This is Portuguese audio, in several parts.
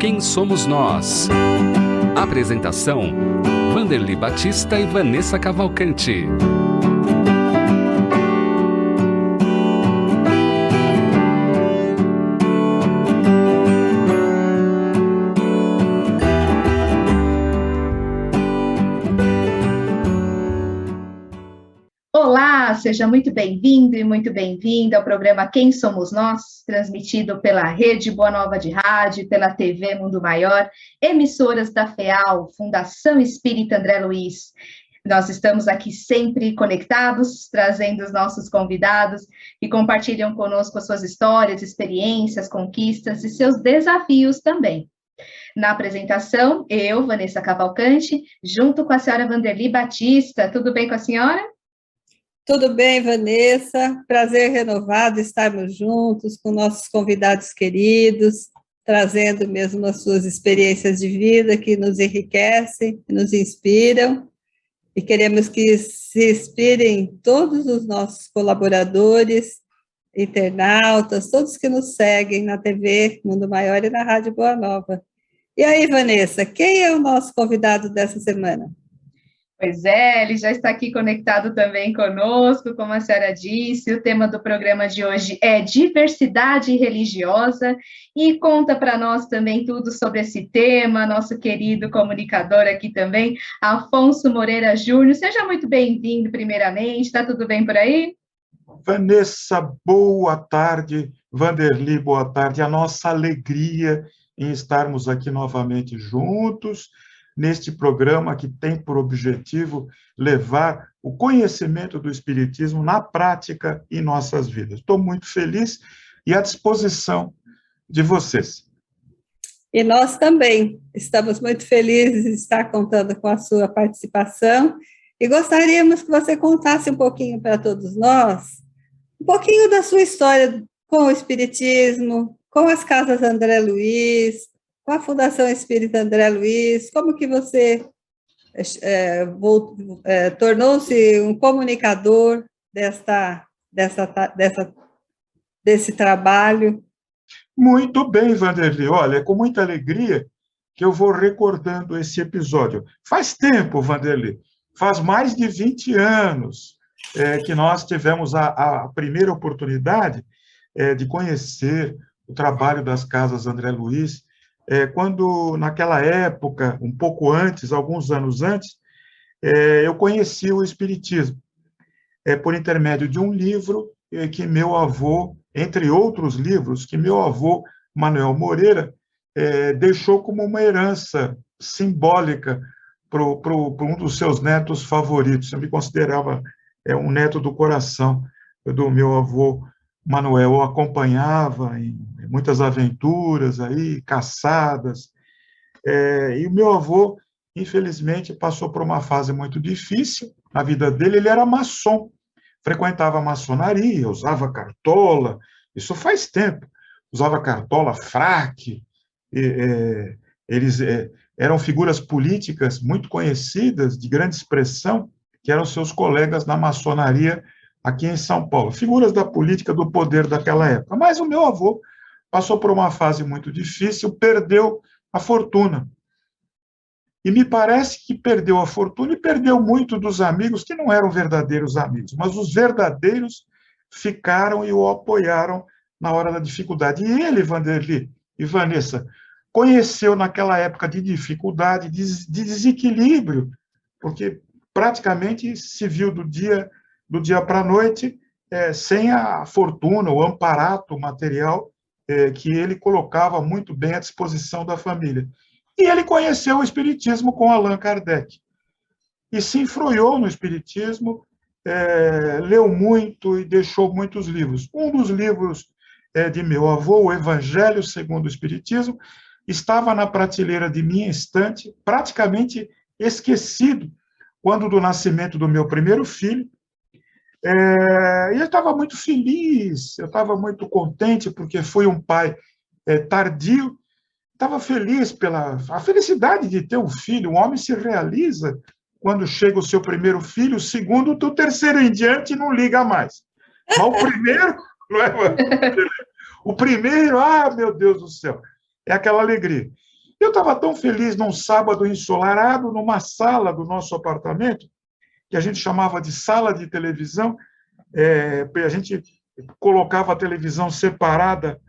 Quem Somos Nós? Apresentação: Vanderly Batista e Vanessa Cavalcante. Olá, seja muito bem-vindo e muito bem-vinda ao programa Quem Somos Nós, transmitido pela Rede Boa Nova de Rádio, pela TV Mundo Maior, emissoras da FEAL, Fundação Espírita André Luiz. Nós estamos aqui sempre conectados, trazendo os nossos convidados que compartilham conosco as suas histórias, experiências, conquistas e seus desafios também. Na apresentação, eu, Vanessa Cavalcante, junto com a senhora Vanderly Batista. Tudo bem com a senhora? Tudo bem, Vanessa? Prazer renovado estarmos juntos com nossos convidados queridos, trazendo mesmo as suas experiências de vida que nos enriquecem, que nos inspiram, e queremos que se inspirem todos os nossos colaboradores, internautas, todos que nos seguem na TV Mundo Maior e na Rádio Boa Nova. E aí, Vanessa, quem é o nosso convidado dessa semana? Pois é, ele já está aqui conectado também conosco, como a senhora disse. O tema do programa de hoje é diversidade religiosa e conta para nós também tudo sobre esse tema, nosso querido comunicador aqui também, Afonso Moreira Júnior. Seja muito bem-vindo, primeiramente. Está tudo bem por aí? Vanessa, boa tarde. Vanderly, boa tarde. A nossa alegria em estarmos aqui novamente juntos, neste programa que tem por objetivo levar o conhecimento do Espiritismo na prática em nossas vidas. Estou muito feliz e à disposição de vocês. E nós também estamos muito felizes de estar contando com a sua participação e gostaríamos que você contasse um pouquinho para todos nós, um pouquinho da sua história com o Espiritismo, com as Casas André Luiz, com a Fundação Espírita André Luiz, como que você tornou-se um comunicador desse trabalho? Muito bem, Vanderly. Olha, é com muita alegria que eu vou recordando esse episódio. Faz tempo, Vanderly, faz mais de 20 anos que nós tivemos a primeira oportunidade de conhecer o trabalho das Casas André Luiz, quando, naquela época, um pouco antes, alguns anos antes, eu conheci o Espiritismo, por intermédio de um livro que meu avô, entre outros livros, que meu avô, Manuel Moreira, deixou como uma herança simbólica para um dos seus netos favoritos. Eu me considerava um neto do coração do meu avô Manuel. Eu acompanhava em muitas aventuras, aí, caçadas, e o meu avô, infelizmente, passou por uma fase muito difícil na vida dele. Ele era maçom, frequentava a maçonaria, usava cartola, isso faz tempo, usava cartola, fraque, eles eram figuras políticas muito conhecidas, de grande expressão, que eram seus colegas na maçonaria aqui em São Paulo, figuras da política do poder daquela época. Mas o meu avô passou por uma fase muito difícil, perdeu a fortuna. E me parece que perdeu a fortuna e perdeu muito dos amigos, que não eram verdadeiros amigos, mas os verdadeiros ficaram e o apoiaram na hora da dificuldade. E ele, Vanderly e Vanessa, conheceu naquela época de dificuldade, de desequilíbrio, porque praticamente se viu do dia para a noite, sem a fortuna, o amparato material que ele colocava muito bem à disposição da família. E ele conheceu o Espiritismo com Allan Kardec. E se enfronhou no Espiritismo, leu muito e deixou muitos livros. Um dos livros de meu avô, o Evangelho segundo o Espiritismo, estava na prateleira de minha estante, praticamente esquecido, quando do nascimento do meu primeiro filho. E eu estava muito feliz, eu estava muito contente, porque fui um pai tardio, estava feliz pela a felicidade de ter um filho. Um homem se realiza quando chega o seu primeiro filho, o segundo, do terceiro em diante, não liga mais. Mas o primeiro, não é? O primeiro, meu Deus do céu, é aquela alegria. Eu estava tão feliz num sábado ensolarado, numa sala do nosso apartamento, que a gente chamava de sala de televisão, a gente colocava a televisão separada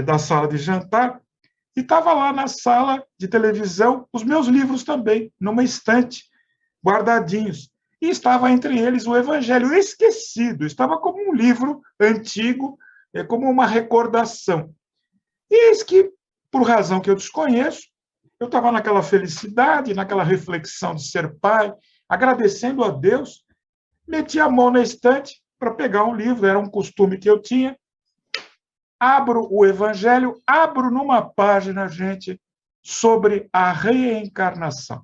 da sala de jantar, e estava lá na sala de televisão os meus livros também, numa estante, guardadinhos. E estava entre eles o Evangelho esquecido, estava como um livro antigo, como uma recordação. E eis que, por razão que eu desconheço, eu estava naquela felicidade, naquela reflexão de ser pai, agradecendo a Deus, meti a mão na estante para pegar um livro, era um costume que eu tinha, abro o Evangelho, abro numa página, gente, sobre a reencarnação.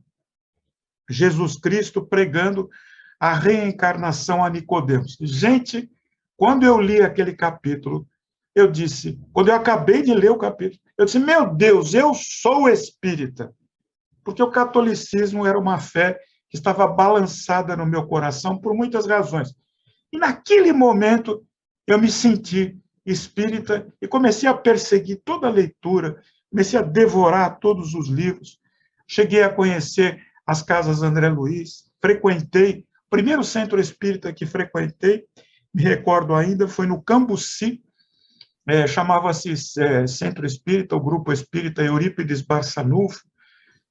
Jesus Cristo pregando a reencarnação a Nicodemos. Gente, quando eu li aquele capítulo, eu disse, quando eu acabei de ler o capítulo, eu disse, meu Deus, eu sou espírita. Porque o catolicismo era uma fé que estava balançada no meu coração por muitas razões. E naquele momento, eu me senti espírita e comecei a perseguir toda a leitura, comecei a devorar todos os livros, cheguei a conhecer as casas André Luiz, frequentei, o primeiro centro espírita que frequentei, me recordo ainda, foi no Cambuci, chamava-se Centro Espírita, o Grupo Espírita Eurípides Barçanufo,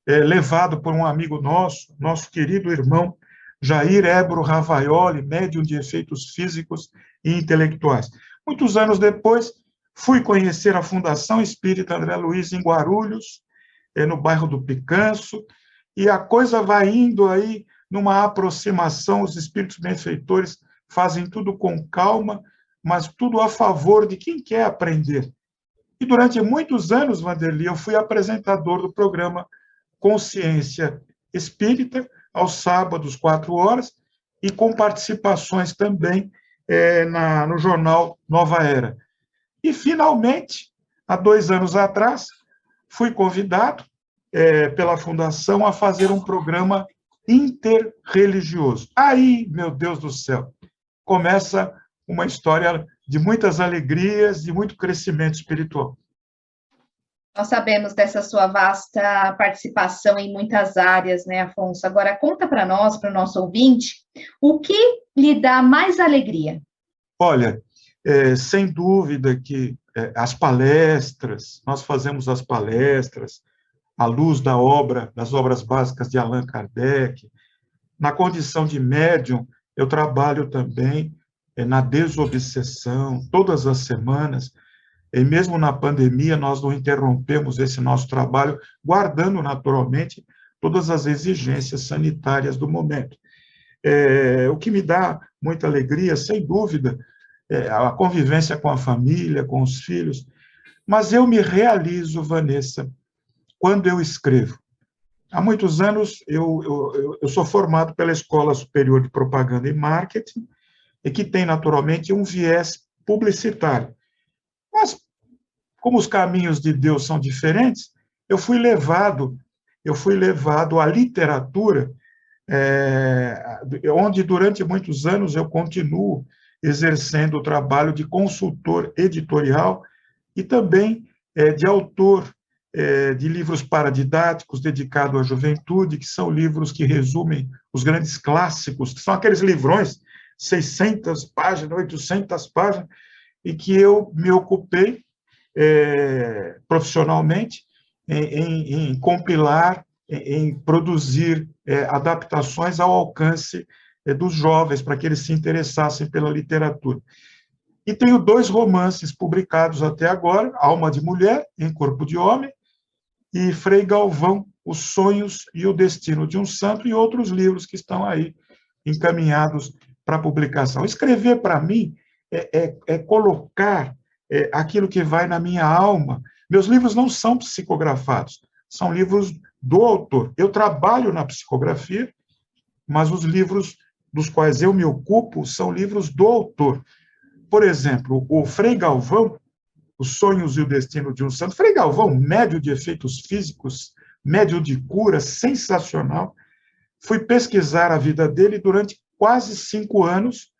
levado por um amigo nosso, nosso querido irmão Jair Ebro Ravaioli, médium de efeitos físicos e intelectuais. Muitos anos depois, fui conhecer a Fundação Espírita André Luiz em Guarulhos, no bairro do Picanço, e a coisa vai indo aí numa aproximação, os espíritos benfeitores fazem tudo com calma, mas tudo a favor de quem quer aprender. E durante muitos anos, Vanderly, eu fui apresentador do programa Consciência Espírita, aos sábados, 4 horas, e com participações também no jornal Nova Era. E, finalmente, há 2 anos atrás, fui convidado pela Fundação a fazer um programa interreligioso. Aí, meu Deus do céu, começa uma história de muitas alegrias, de muito crescimento espiritual. Nós sabemos dessa sua vasta participação em muitas áreas, né, Afonso? Agora, conta para nós, para o nosso ouvinte, o que lhe dá mais alegria? Olha, sem dúvida que as palestras, nós fazemos as palestras à luz das obras básicas de Allan Kardec. Na condição de médium, eu trabalho também na desobsessão, todas as semanas, e mesmo na pandemia, nós não interrompemos esse nosso trabalho, guardando, naturalmente, todas as exigências sanitárias do momento. O que me dá muita alegria, sem dúvida, é a convivência com a família, com os filhos, mas eu me realizo, Vanessa, quando eu escrevo. Há muitos anos, eu sou formado pela Escola Superior de Propaganda e Marketing, e que tem, naturalmente, um viés publicitário. Mas, como os caminhos de Deus são diferentes, eu fui levado à literatura, onde, durante muitos anos, eu continuo exercendo o trabalho de consultor editorial e também de autor de livros paradidáticos dedicados à juventude, que são livros que resumem os grandes clássicos, que são aqueles livrões, 600 páginas, 800 páginas, e que eu me ocupei profissionalmente em compilar, em produzir adaptações ao alcance dos jovens, para que eles se interessassem pela literatura. E tenho 2 romances publicados até agora, Alma de Mulher, em Corpo de Homem, e Frei Galvão, Os Sonhos e o Destino de um Santo, e outros livros que estão aí encaminhados para publicação. Escrever, para mim, é colocar aquilo que vai na minha alma. Meus livros não são psicografados, são livros do autor. Eu trabalho na psicografia, mas os livros dos quais eu me ocupo são livros do autor. Por exemplo, o Frei Galvão, Os Sonhos e o Destino de um Santo. Frei Galvão, médium de efeitos físicos, médium de cura, sensacional. Fui pesquisar a vida dele durante quase 5 anos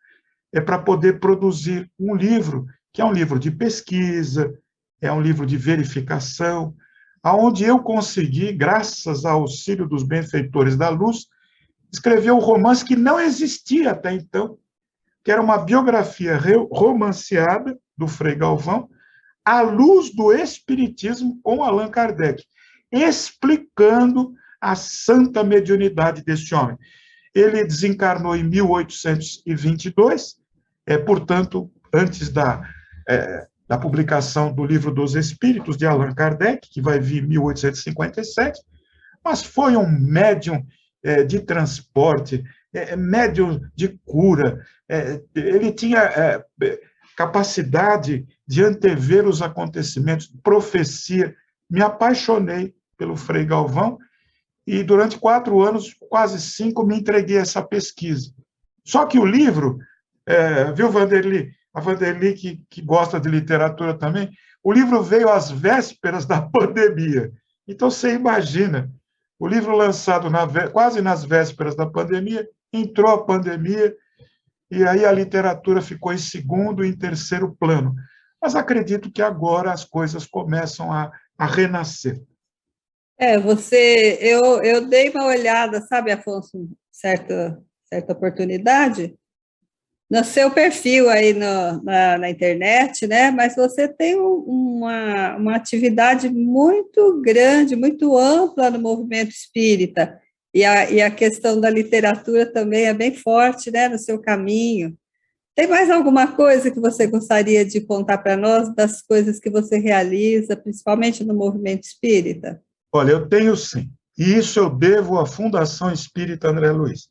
para poder produzir um livro, que é um livro de pesquisa, é um livro de verificação, onde eu consegui, graças ao auxílio dos benfeitores da luz, escrever um romance que não existia até então, que era uma biografia romanceada do Frei Galvão, à luz do Espiritismo com Allan Kardec, explicando a santa mediunidade desse homem. Ele desencarnou em 1822, portanto, antes da publicação do Livro dos Espíritos, de Allan Kardec, que vai vir em 1857, mas foi um médium de transporte, médium de cura, ele tinha capacidade de antever os acontecimentos, profecia. Me apaixonei pelo Frei Galvão e, durante 4 anos, quase 5, me entreguei a essa pesquisa. Só que o livro, viu, Vanderly? A Vanderly, que gosta de literatura também, o livro veio às vésperas da pandemia. Então, você imagina, o livro lançado quase nas vésperas da pandemia, entrou a pandemia, e aí a literatura ficou em segundo e em terceiro plano. Mas acredito que agora as coisas começam a renascer. Eu dei uma olhada, sabe, Afonso, certa oportunidade, no seu perfil aí na internet, né? Mas você tem uma atividade muito grande, muito ampla no movimento espírita, e a questão da literatura também é bem forte, né, no seu caminho. Tem mais alguma coisa que você gostaria de contar para nós das coisas que você realiza, principalmente no movimento espírita? Olha, eu tenho sim, e isso eu devo à Fundação Espírita André Luiz.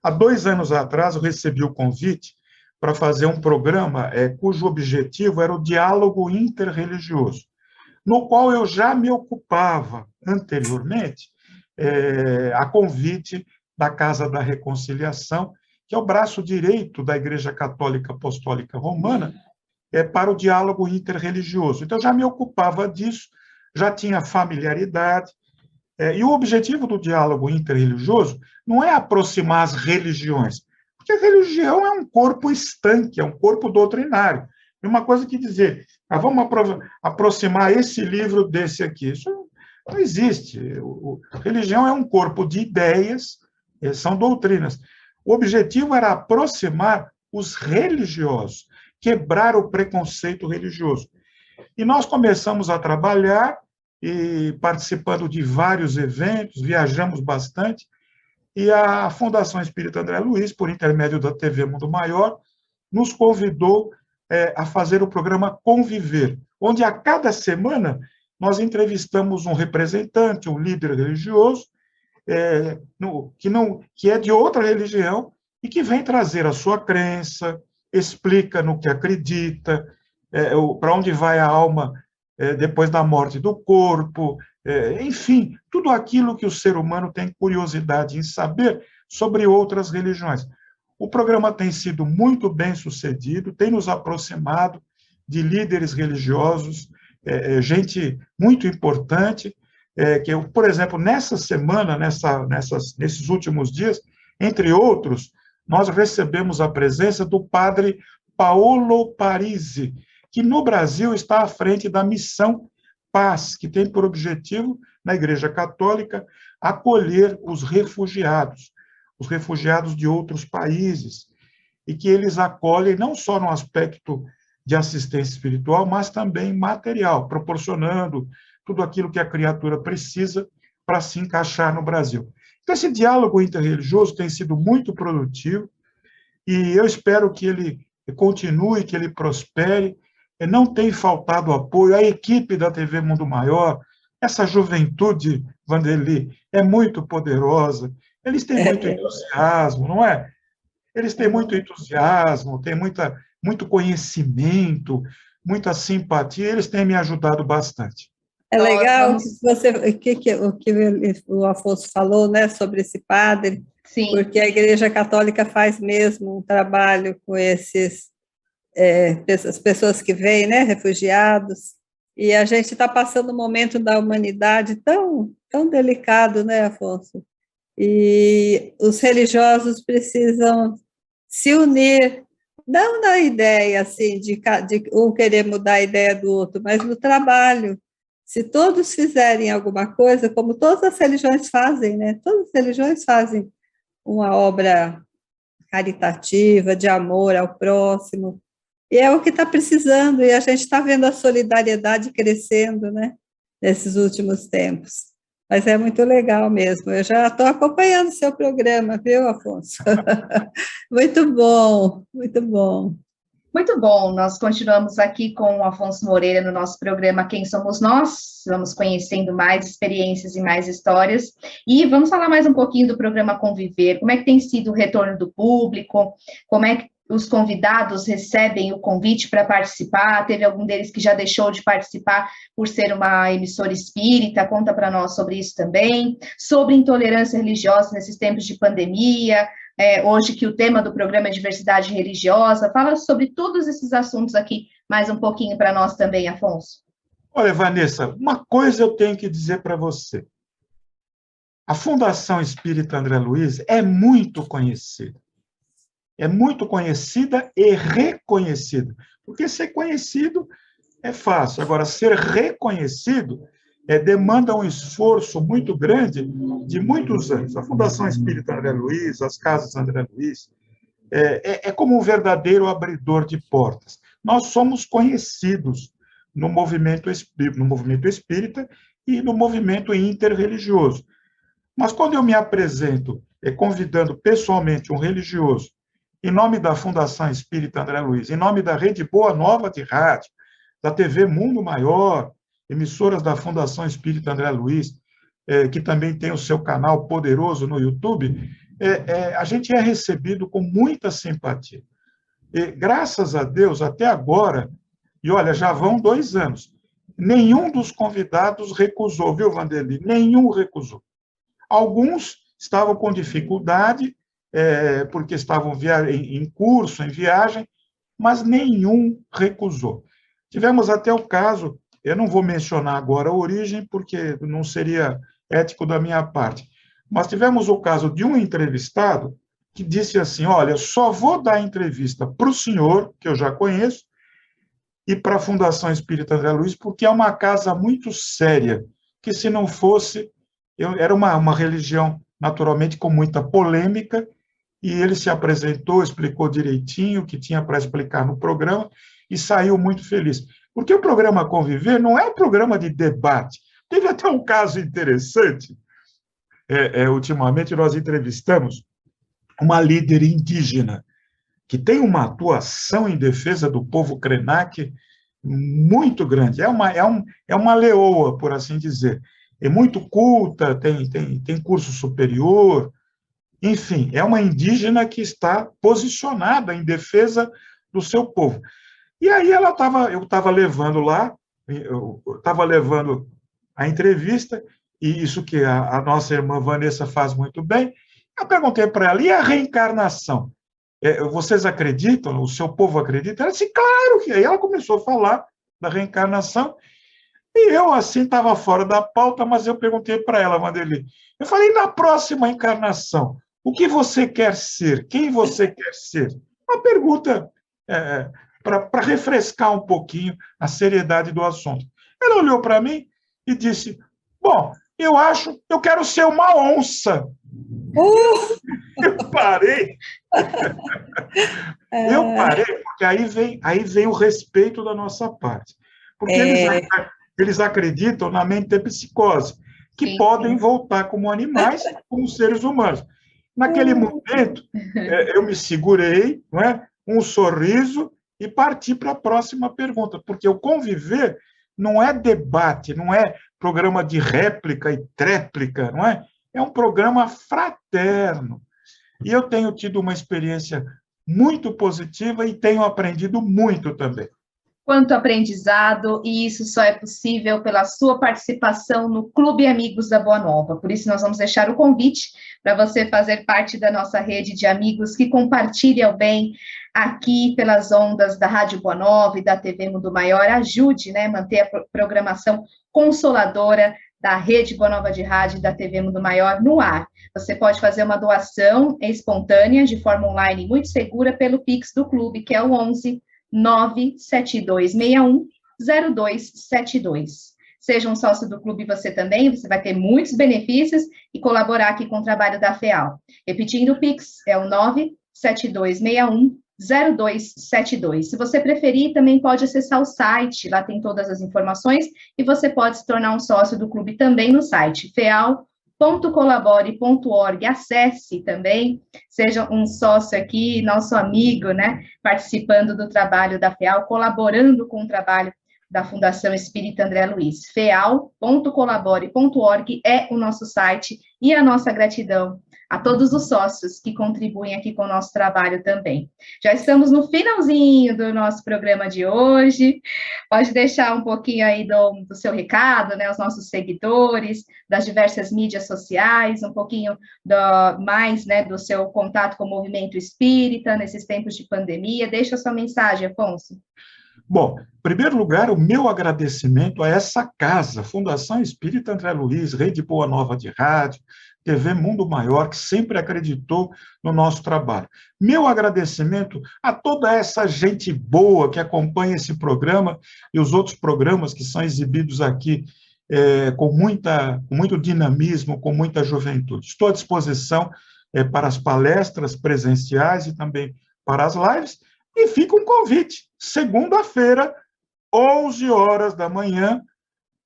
Há 2 anos atrás, eu recebi o convite para fazer um programa cujo objetivo era o diálogo interreligioso, no qual eu já me ocupava anteriormente, a convite da Casa da Reconciliação, que é o braço direito da Igreja Católica Apostólica Romana, para o diálogo interreligioso. Então, eu já me ocupava disso, já tinha familiaridade, e o objetivo do diálogo interreligioso não é aproximar as religiões, porque a religião é um corpo estanque, é um corpo doutrinário. É uma coisa que dizer, vamos aproximar esse livro desse aqui. Isso não existe. Religião é um corpo de ideias, são doutrinas. O objetivo era aproximar os religiosos, quebrar o preconceito religioso. E nós começamos a trabalhar, e participando de vários eventos, viajamos bastante, e a Fundação Espírita André Luiz, por intermédio da TV Mundo Maior, nos convidou a fazer o programa Conviver, onde a cada semana nós entrevistamos um representante, um líder religioso, que é de outra religião e que vem trazer a sua crença, explica no que acredita, para onde vai a alma depois da morte do corpo, enfim, tudo aquilo que o ser humano tem curiosidade em saber sobre outras religiões. O programa tem sido muito bem sucedido, tem nos aproximado de líderes religiosos, gente muito importante, que eu, por exemplo, nessa semana, nesses últimos dias, entre outros, nós recebemos a presença do padre Paolo Parisi, que no Brasil está à frente da Missão Paz, que tem por objetivo, na Igreja Católica, acolher os refugiados de outros países, e que eles acolhem não só no aspecto de assistência espiritual, mas também material, proporcionando tudo aquilo que a criatura precisa para se encaixar no Brasil. Então, esse diálogo interreligioso tem sido muito produtivo, e eu espero que ele continue, que ele prospere. Não tem faltado apoio, a equipe da TV Mundo Maior, essa juventude, Vanderly, é muito poderosa, eles têm muito entusiasmo, não é? Eles têm muito entusiasmo, têm muito conhecimento, muita simpatia, eles têm me ajudado bastante. É legal o que o Afonso falou, né, sobre esse padre, Sim. Porque a Igreja Católica faz mesmo um trabalho com essas pessoas que vêm, né, refugiados, e a gente está passando um momento da humanidade tão delicado, né, Afonso? E os religiosos precisam se unir, não na ideia assim de um querer mudar a ideia do outro, mas no trabalho Se todos fizerem alguma coisa, como todas as religiões fazem, né? Todas as religiões fazem uma obra caritativa, de amor ao próximo, e é o que está precisando, e a gente está vendo a solidariedade crescendo, né, nesses últimos tempos. Mas é muito legal mesmo, eu já estou acompanhando o seu programa, viu, Afonso? Muito bom, muito bom. Muito bom, nós continuamos aqui com o Afonso Moreira no nosso programa Quem Somos Nós, vamos conhecendo mais experiências e mais histórias, e vamos falar mais um pouquinho do programa Conviver, como é que tem sido o retorno do público, como é que os convidados recebem o convite para participar, teve algum deles que já deixou de participar por ser uma emissora espírita, conta para nós sobre isso também, sobre intolerância religiosa nesses tempos de pandemia, hoje que o tema do programa é diversidade religiosa, fala sobre todos esses assuntos aqui, mais um pouquinho para nós também, Afonso. Olha, Vanessa, uma coisa eu tenho que dizer para você. A Fundação Espírita André Luiz é muito conhecida. É muito conhecida e reconhecida. Porque ser conhecido é fácil. Agora, ser reconhecido demanda um esforço muito grande de muitos anos. A Fundação Espírita André Luiz, as Casas André Luiz, é como um verdadeiro abridor de portas. Nós somos conhecidos no movimento espírita e no movimento interreligioso. Mas quando eu me apresento convidando pessoalmente um religioso, em nome da Fundação Espírita André Luiz, em nome da Rede Boa Nova de Rádio, da TV Mundo Maior, emissoras da Fundação Espírita André Luiz, que também tem o seu canal poderoso no YouTube, a gente é recebido com muita simpatia. E, graças a Deus, até agora, e olha, já vão 2 anos, nenhum dos convidados recusou, viu, Vanderly? Nenhum recusou. Alguns estavam com dificuldade, porque estavam em curso, em viagem, mas nenhum recusou. Tivemos até o caso, eu não vou mencionar agora a origem, porque não seria ético da minha parte, mas tivemos o caso de um entrevistado que disse assim, olha, só vou dar entrevista para o senhor, que eu já conheço, e para a Fundação Espírita André Luiz, porque é uma casa muito séria, que se não fosse, era uma religião, naturalmente, com muita polêmica, e ele se apresentou, explicou direitinho o que tinha para explicar no programa, e saiu muito feliz. Porque o programa Conviver não é um programa de debate. Teve até um caso interessante, ultimamente nós entrevistamos uma líder indígena, que tem uma atuação em defesa do povo Krenak muito grande. É uma leoa, por assim dizer. É muito culta, tem curso superior, enfim, é uma indígena que está posicionada em defesa do seu povo. E aí eu estava levando lá, eu estava levando a entrevista, e isso que a nossa irmã Vanessa faz muito bem, eu perguntei para ela, e a reencarnação? Vocês acreditam? O seu povo acredita? Ela disse, claro que. Aí ela começou a falar da reencarnação, e eu, assim, estava fora da pauta, mas eu perguntei para ela, Vanderly, eu falei, na próxima encarnação, o que você quer ser? Quem você quer ser? Uma pergunta para refrescar um pouquinho a seriedade do assunto. Ela olhou para mim e disse, bom, eu quero ser uma onça. Eu parei. Eu parei, porque aí vem o respeito da nossa parte. Porque eles acreditam na metempsicose, que podem voltar como animais, como seres humanos. Naquele momento, eu me segurei, não é? Um sorriso, e parti para a próxima pergunta, porque o Conviver não é debate, não é programa de réplica e tréplica, não é? É um programa fraterno. E eu tenho tido uma experiência muito positiva e tenho aprendido muito também. Quanto aprendizado, e isso só é possível pela sua participação no Clube Amigos da Boa Nova. Por isso, nós vamos deixar o convite para você fazer parte da nossa rede de amigos que compartilham o bem aqui pelas ondas da Rádio Boa Nova e da TV Mundo Maior. Ajude, né, manter a programação consoladora da Rede Boa Nova de Rádio e da TV Mundo Maior no ar. Você pode fazer uma doação espontânea, de forma online muito segura, pelo Pix do Clube, que é o 11 97261 0272. seja um sócio do clube você também, você vai ter muitos benefícios e colaborar aqui com o trabalho da FEAL. Repetindo, o Pix é o 97261-0272. Se você preferir, também pode acessar o site, lá tem todas as informações, e você pode se tornar um sócio do clube também no site, feal.colabore.org. Acesse também, seja um sócio aqui, nosso amigo, né, participando do trabalho da FEAL, colaborando com o trabalho da Fundação Espírita André Luiz. feal.colabore.org é o nosso site, e a nossa gratidão a todos os sócios que contribuem aqui com o nosso trabalho também. Já estamos no finalzinho do nosso programa de hoje. Pode deixar um pouquinho aí do seu recado, né, aos nossos seguidores, das diversas mídias sociais, um pouquinho mais, né, do seu contato com o movimento espírita nesses tempos de pandemia. Deixa a sua mensagem, Afonso. Bom, em primeiro lugar, o meu agradecimento a essa casa, Fundação Espírita André Luiz, Rede Boa Nova de Rádio, TV Mundo Maior, que sempre acreditou no nosso trabalho. Meu agradecimento a toda essa gente boa que acompanha esse programa e os outros programas que são exibidos aqui com muito dinamismo, com muita juventude. Estou à disposição para as palestras presenciais e também para as lives, e fica um convite, segunda-feira, 11 horas da manhã,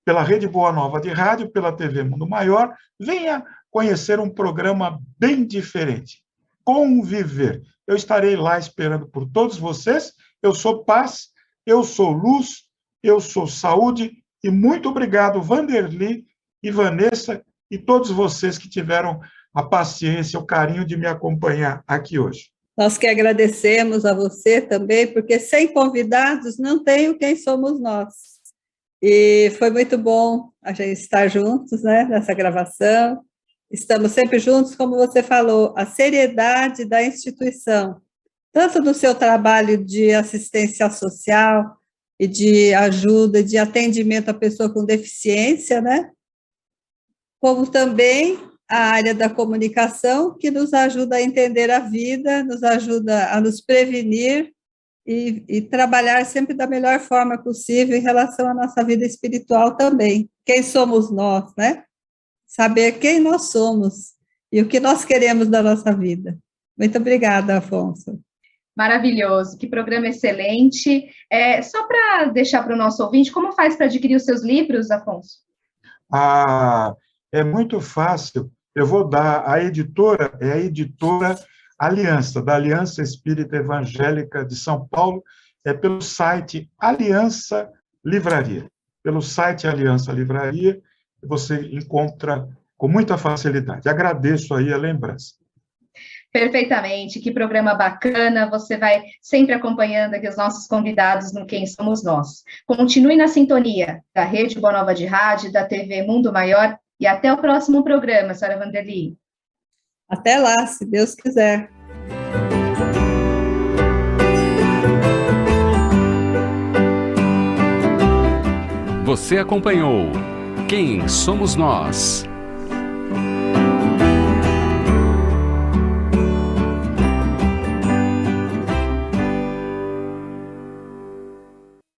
pela Rede Boa Nova de Rádio, pela TV Mundo Maior, venha conhecer um programa bem diferente, Conviver. Eu estarei lá esperando por todos vocês. Eu sou paz, eu sou luz, eu sou saúde, e muito obrigado, Vanderly e Vanessa, e todos vocês que tiveram a paciência, o carinho de me acompanhar aqui hoje. Nós que agradecemos a você também, porque sem convidados não tem o Quem Somos Nós. E foi muito bom a gente estar juntos, né, nessa gravação. Estamos sempre juntos, como você falou, a seriedade da instituição, tanto no seu trabalho de assistência social e de ajuda, de atendimento à pessoa com deficiência, né, como também a área da comunicação, que nos ajuda a entender a vida, nos ajuda a nos prevenir e trabalhar sempre da melhor forma possível em relação à nossa vida espiritual também. Quem somos nós, né? Saber quem nós somos e o que nós queremos da nossa vida. Muito obrigada, Afonso. Maravilhoso, que programa excelente. Só para deixar para o nosso ouvinte, como faz para adquirir os seus livros, Afonso? É muito fácil. Eu vou dar, a editora é a editora Aliança, da Aliança Espírita Evangélica de São Paulo, pelo site Aliança Livraria. Pelo site Aliança Livraria, você encontra com muita facilidade. Agradeço aí a lembrança. Perfeitamente, que programa bacana, você vai sempre acompanhando aqui os nossos convidados no Quem Somos Nós. Continue na sintonia da Rede Boa Nova de Rádio, da TV Mundo Maior, e até o próximo programa, senhora Vanderly. Até lá, se Deus quiser. Você acompanhou Quem Somos Nós?